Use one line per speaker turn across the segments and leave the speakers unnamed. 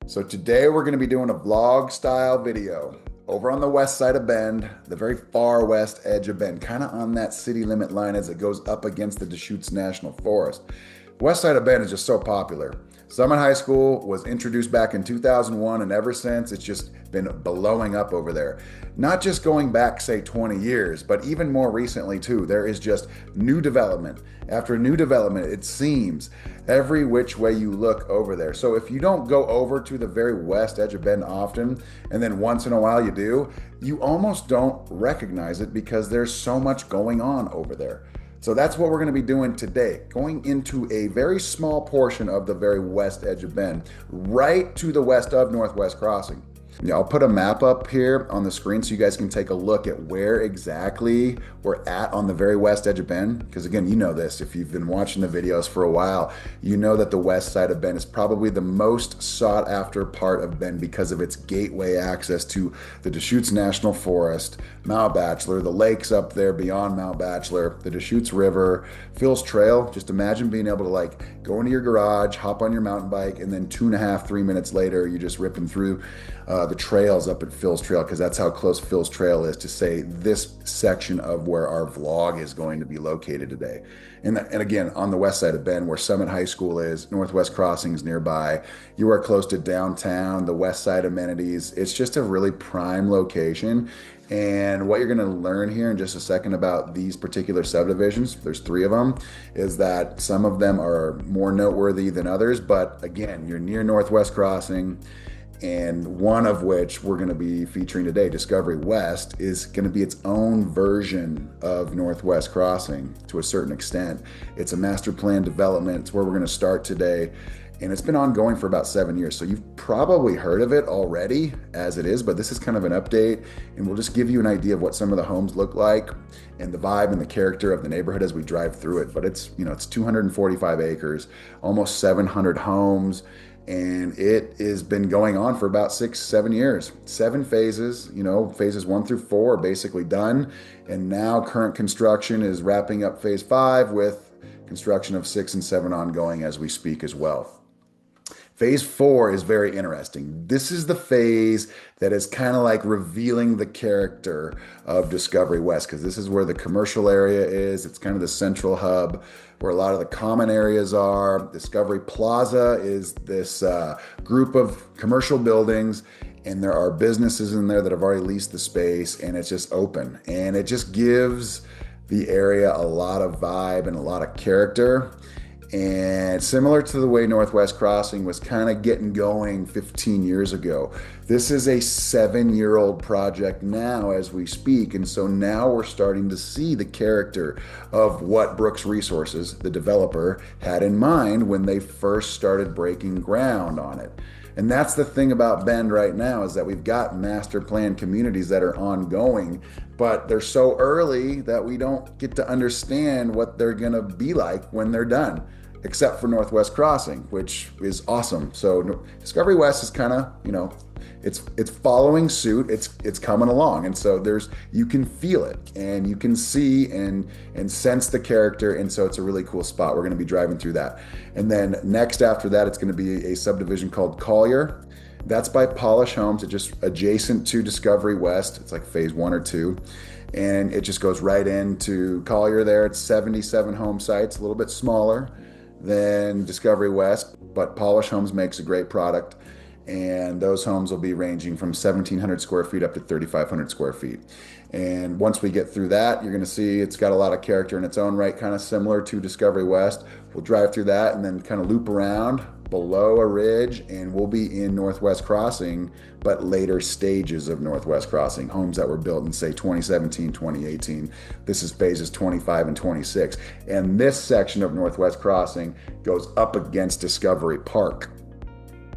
So today we're going to be doing a vlog style video over on the west side of Bend, the very far west edge of Bend, kind of on that city limit line as it goes up against the Deschutes National Forest. West side of Bend is just so popular. Summit High School was introduced back in 2001, and ever since it's just been blowing up over there. Not just going back, say, 20 years, but even more recently, too. There is just new development after new development, it seems, every which way you look over there. So if you don't go over to the very west edge of Bend often, and then once in a while you do, you almost don't recognize it because there's so much going on over there. So that's what we're going to be doing today, going into a very small portion of the very west edge of Bend, right to the west of Northwest Crossing. Yeah, I'll put a map up here on the screen so you guys can take a look at where exactly we're at on the very west edge of Bend. Because again, you know this, if you've been watching the videos for a while, you know that the west side of Bend is probably the most sought after part of Bend because of its gateway access to the Deschutes National Forest, Mount Bachelor, the lakes up there beyond Mount Bachelor, the Deschutes River, Phil's Trail. Just imagine being able to like go into your garage, hop on your mountain bike, and then 2.5, 3 minutes later, you're just ripping through the trails up at Phil's Trail, because that's how close Phil's Trail is to, say, this section of where our vlog is going to be located today. And again, on the west side of Bend, where Summit High School is, Northwest Crossing is nearby. You are close to downtown, the west side amenities. It's just a really prime location. And what you're going to learn here in just a second about these particular subdivisions, there's 3 of them, is that some of them are more noteworthy than others. But again, you're near Northwest Crossing, and one of which we're going to be featuring today, Discovery West, is going to be its own version of Northwest Crossing to a certain extent. It's a master plan development. It's where we're going to start today. And it's been ongoing for about 7 years. So you've probably heard of it already as it is, but this is kind of an update. And we'll just give you an idea of what some of the homes look like and the vibe and the character of the neighborhood as we drive through it. But it's 245 acres, almost 700 homes. And it has been going on for about 6-7 years. 7 phases, phases 1 through 4 are basically done. And now current construction is wrapping up phase 5 with construction of 6 and 7 ongoing as we speak as well. Phase 4 is very interesting. This is the phase that is kind of like revealing the character of Discovery West, because this is where the commercial area is. It's kind of the central hub where a lot of the common areas are. Discovery Plaza is this group of commercial buildings, and there are businesses in there that have already leased the space, and it's just open. And it just gives the area a lot of vibe and a lot of character. And similar to the way Northwest Crossing was kind of getting going 15 years ago, this is a 7-year-old project now as we speak. And so now we're starting to see the character of what Brooks Resources, the developer, had in mind when they first started breaking ground on it. And that's the thing about Bend right now, is that we've got master plan communities that are ongoing, but they're so early that we don't get to understand what they're going to be like when they're done, except for Northwest Crossing, which is awesome. So Discovery West is kind of, it's following suit. It's coming along. And so you can feel it and you can see and sense the character. And so it's a really cool spot. We're going to be driving through that. And then next after that, it's going to be a subdivision called Collier. That's by Polish Homes. It's just adjacent to Discovery West. It's like phase 1 or 2. And it just goes right into Collier there. It's 77 home sites, a little bit smaller than Discovery West, but Polish Homes makes a great product. And those homes will be ranging from 1,700 square feet up to 3,500 square feet. And once we get through that, you're going to see it's got a lot of character in its own right, kind of similar to Discovery West. We'll drive through that and then kind of loop around below a ridge, and we'll be in Northwest Crossing, but later stages of Northwest Crossing, homes that were built in, say, 2017, 2018. This is phases 25 and 26. And this section of Northwest Crossing goes up against Discovery Park,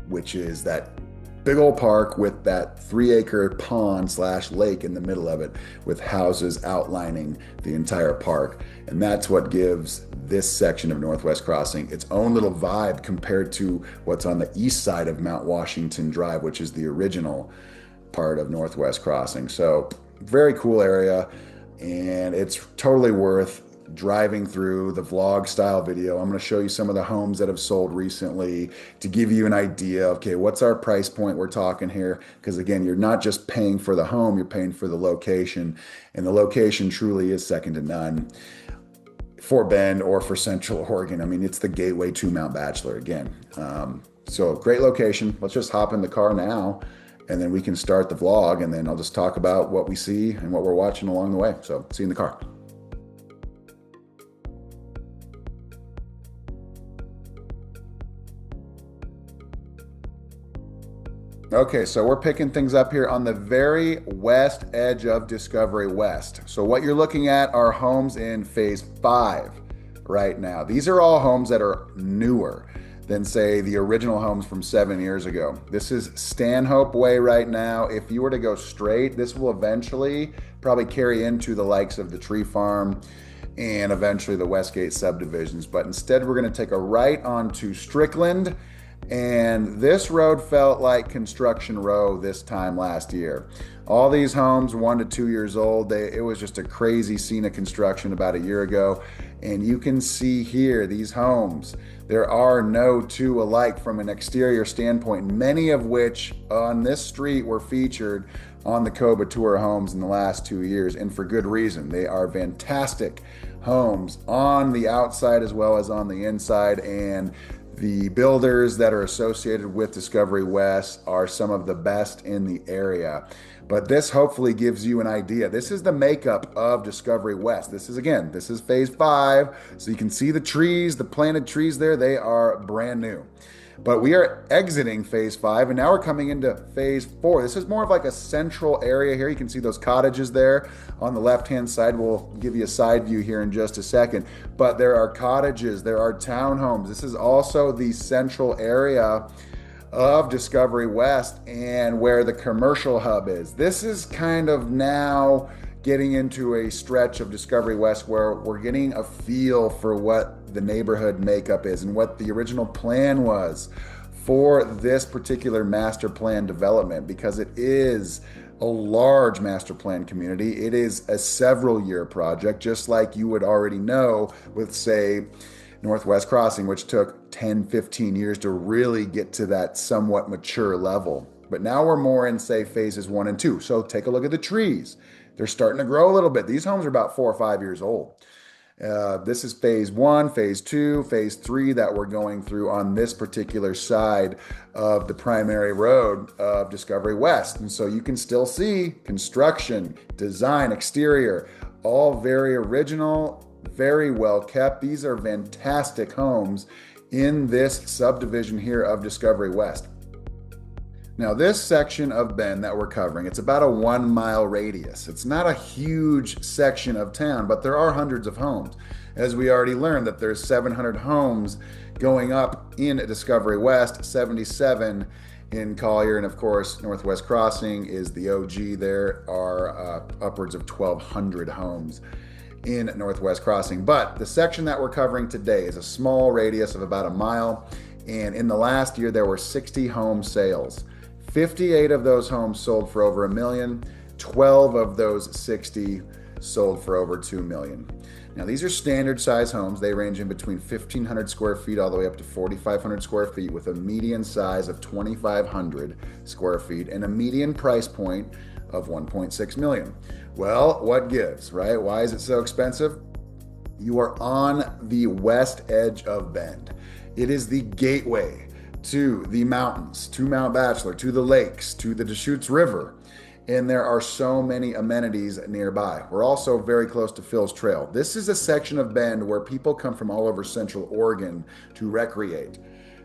which is that big old park with that 3-acre pond/lake in the middle of it, with houses outlining the entire park. And that's what gives this section of Northwest Crossing its own little vibe compared to what's on the east side of Mount Washington Drive, which is the original part of Northwest Crossing. So very cool area, and it's totally worth driving through the vlog style video. I'm going to show you some of the homes that have sold recently to give you an idea of, okay, what's our price point we're talking here? Because again, you're not just paying for the home, you're paying for the location. And the location truly is second to none for Bend or for Central Oregon. I mean, it's the gateway to Mount Bachelor again. So great location. Let's just hop in the car now and then we can start the vlog, and then I'll just talk about what we see and what we're watching along the way. So see you in the car. Okay, so we're picking things up here on the very west edge of Discovery West. So what you're looking at are homes in phase 5 right now. These are all homes that are newer than, say, the original homes from 7 years ago. This is Stanhope Way right now. If you were to go straight, this will eventually probably carry into the likes of the Tree Farm and eventually the Westgate subdivisions. But instead, we're going to take a right onto Strickland. And this road felt like construction row this time last year. All these homes, 1 to 2 years old, it was just a crazy scene of construction about a year ago. And you can see here, these homes, there are no two alike from an exterior standpoint, many of which on this street were featured on the Coba Tour homes in the last 2 years, and for good reason. They are fantastic homes on the outside as well as on the inside, and the builders that are associated with Discovery West are some of the best in the area. But this hopefully gives you an idea. This is the makeup of Discovery West. This is phase 5. So you can see the trees, the planted trees there, they are brand new. But we are exiting phase 5 and now we're coming into phase 4. This is more of like a central area here. You can see those cottages there on the left-hand side. We'll give you a side view here in just a second. But there are cottages, there are townhomes. This is also the central area of Discovery West and where the commercial hub is. This is kind of now getting into a stretch of Discovery West where we're getting a feel for what the neighborhood makeup is and what the original plan was for this particular master plan development, because it is a large master plan community. It is a several year project, just like you would already know with, say, Northwest Crossing, which took 10, 15 years to really get to that somewhat mature level. But now we're more in, say, phases 1 and 2. So take a look at the trees. They're starting to grow a little bit. These homes are about 4 or 5 years old. This is phase 1, phase 2, phase 3 that we're going through on this particular side of the primary road of Discovery West. And so you can still see construction, design, exterior, all very original, very well kept. These are fantastic homes in this subdivision here of Discovery West. Now, this section of Bend that we're covering, it's about a 1 mile radius. It's not a huge section of town, but there are hundreds of homes. As we already learned that there's 700 homes going up in Discovery West, 77 in Collier, and of course, Northwest Crossing is the OG. There are upwards of 1,200 homes in Northwest Crossing. But the section that we're covering today is a small radius of about a mile. And in the last year, there were 60 home sales. 58 of those homes sold for over $1 million. 12 of those 60 sold for over $2 million. Now, these are standard size homes. They range in between 1,500 square feet all the way up to 4,500 square feet with a median size of 2,500 square feet and a median price point of $1.6 million. Well, what gives, right? Why is it so expensive? You are on the west edge of Bend. It is the gateway to the mountains, to Mount Bachelor, to the lakes, to the Deschutes River. And there are so many amenities nearby. We're also very close to Phil's Trail. This is a section of Bend where people come from all over Central Oregon to recreate.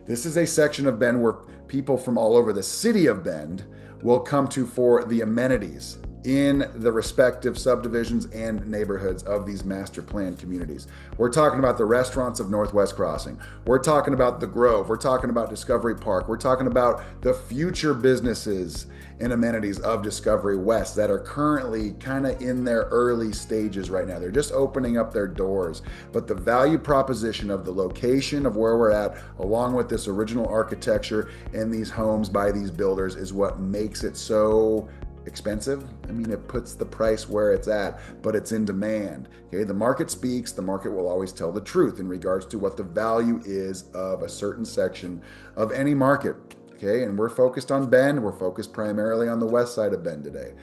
This is a section of Bend where people from all over the city of Bend will come to for the amenities in the respective subdivisions and neighborhoods of these master plan communities. We're talking about the restaurants of Northwest Crossing. We're talking about the Grove. We're talking about Discovery Park. We're talking about the future businesses and amenities of Discovery West that are currently kind of in their early stages right now. They're just opening up their doors. But the value proposition of the location of where we're at, along with this original architecture and these homes by these builders, is what makes it so expensive? I mean, it puts the price where it's at, but it's in demand. Okay, the market speaks. The market will always tell the truth in regards to what the value is of a certain section of any market. Okay, and we're focused on Bend. We're focused primarily on the west side of Bend today.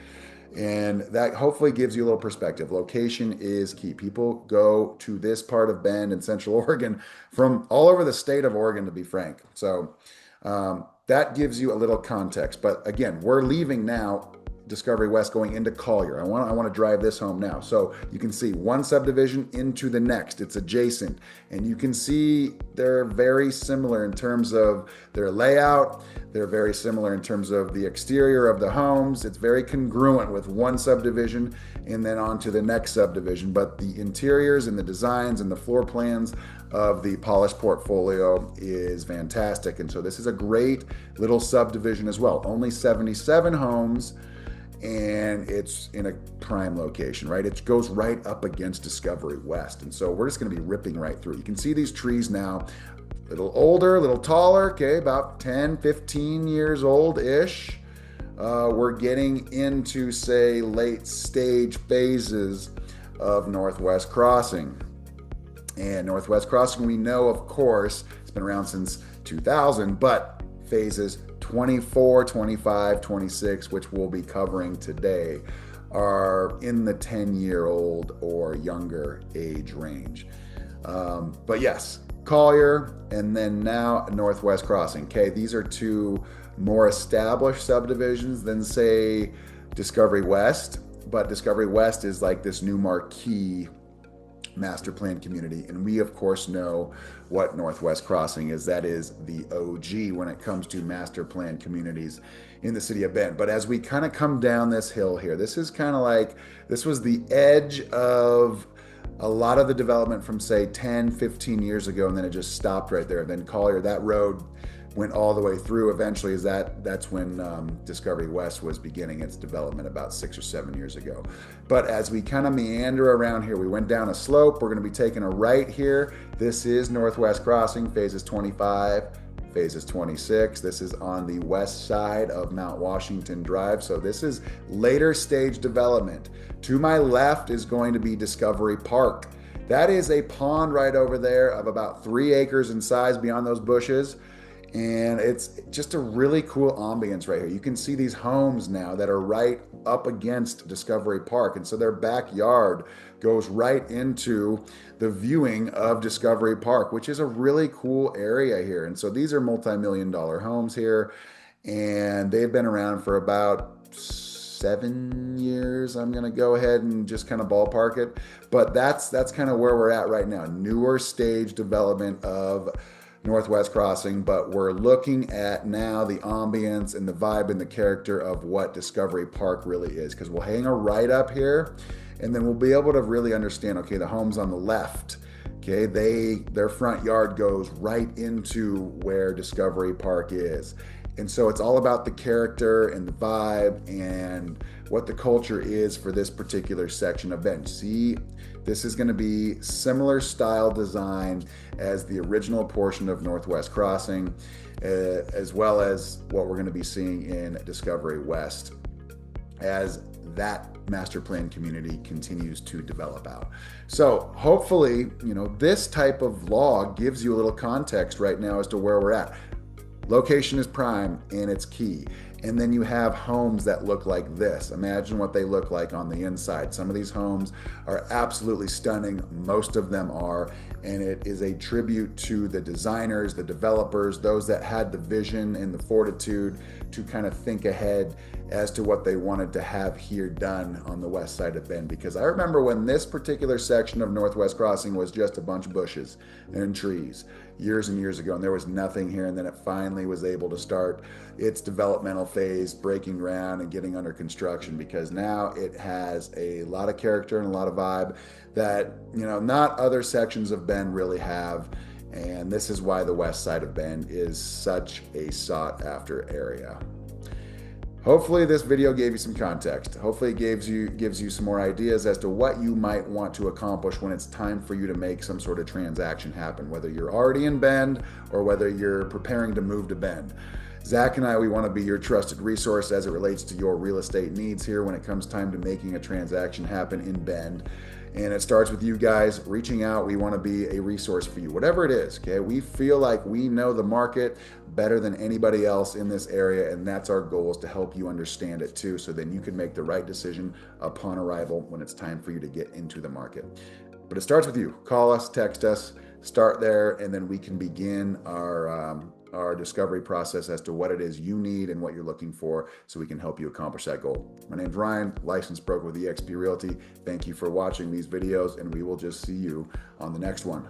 And that hopefully gives you a little perspective. Location is key. People go to this part of Bend in Central Oregon from all over the state of Oregon, to be frank. So that gives you a little context. But again, we're leaving now Discovery West going into Collier. I want to drive this home now. So you can see one subdivision into the next. It's adjacent. And you can see they're very similar in terms of their layout. They're very similar in terms of the exterior of the homes. It's very congruent with one subdivision and then on to the next subdivision. But the interiors and the designs and the floor plans of the polished portfolio is fantastic. And so this is a great little subdivision as well. Only 77 homes. And it's in a prime location, right? It goes right up against Discovery West. And so we're just going to be ripping right through. You can see these trees now, a little older, a little taller, okay, about 10, 15 years old-ish. We're getting into, say, late stage phases of Northwest Crossing. And Northwest Crossing, we know, of course, it's been around since 2000, but phases 24, 25, 26, which we'll be covering today, are in the 10-year-old or younger age range. But yes, Collier and then now Northwest Crossing. Okay, these are two more established subdivisions than, say, Discovery West, but Discovery West is like this new marquee master plan community. And we, of course, know what Northwest Crossing is. That is the OG when it comes to master plan communities in the city of Bend. But as we kind of come down this hill here, this is kind of like, this was the edge of a lot of the development from, say, 10, 15 years ago, and then it just stopped right there. Then Collier, that road went all the way through. Eventually, that's when Discovery West was beginning its development about 6 or 7 years ago. But as we kind of meander around here, we went down a slope. We're going to be taking a right here. This is Northwest Crossing, phases 25, phases 26. This is on the west side of Mount Washington Drive. So this is later stage development. To my left is going to be Discovery Park. That is a pond right over there of about 3 acres in size beyond those bushes. And it's just a really cool ambience right here. You can see these homes now that are right up against Discovery Park. And so their backyard goes right into the viewing of Discovery Park, which is a really cool area here. And so these are multi-million-dollar homes here. And they've been around for about 7 years. I'm going to go ahead and just kind of ballpark it. But that's kind of where we're at right now. Newer stage development of Northwest Crossing, but we're looking at now the ambience and the vibe and the character of what Discovery Park really is, because we'll hang a right up here and then we'll be able to really understand, okay, the homes on the left, okay, their front yard goes right into where Discovery Park is. And so it's all about the character and the vibe and what the culture is for this particular section of Bend. See, this is going to be similar style design as the original portion of Northwest Crossing, as well as what we're going to be seeing in Discovery West as that master plan community continues to develop out. So hopefully, this type of vlog gives you a little context right now as to where we're at. Location is prime and it's key. And then you have homes that look like this. Imagine what they look like on the inside. Some of these homes are absolutely stunning. Most of them are. And it is a tribute to the designers, the developers, those that had the vision and the fortitude to kind of think ahead as to what they wanted to have here done on the west side of Bend. Because I remember when this particular section of Northwest Crossing was just a bunch of bushes and trees years and years ago, and there was nothing here, and then it finally was able to start its developmental phase, breaking ground and getting under construction, because now it has a lot of character and a lot of vibe that not other sections of Bend really have. And this is why the west side of Bend is such a sought after area. Hopefully this video gave you some context. Hopefully it gives you some more ideas as to what you might want to accomplish when it's time for you to make some sort of transaction happen, whether you're already in Bend or whether you're preparing to move to Bend. Zach and I, we want to be your trusted resource as it relates to your real estate needs here when it comes time to making a transaction happen in Bend. And it starts with you guys reaching out. We want to be a resource for you, whatever it is. Okay. We feel like we know the market better than anybody else in this area. And that's our goal, is to help you understand it too. So then you can make the right decision upon arrival when it's time for you to get into the market. But it starts with you. Call us, text us, start there, and then we can begin our discovery process as to what it is you need and what you're looking for, so we can help you accomplish that goal. My name's Ryan, licensed broker with eXp Realty. Thank you for watching these videos, and we will just see you on the next one.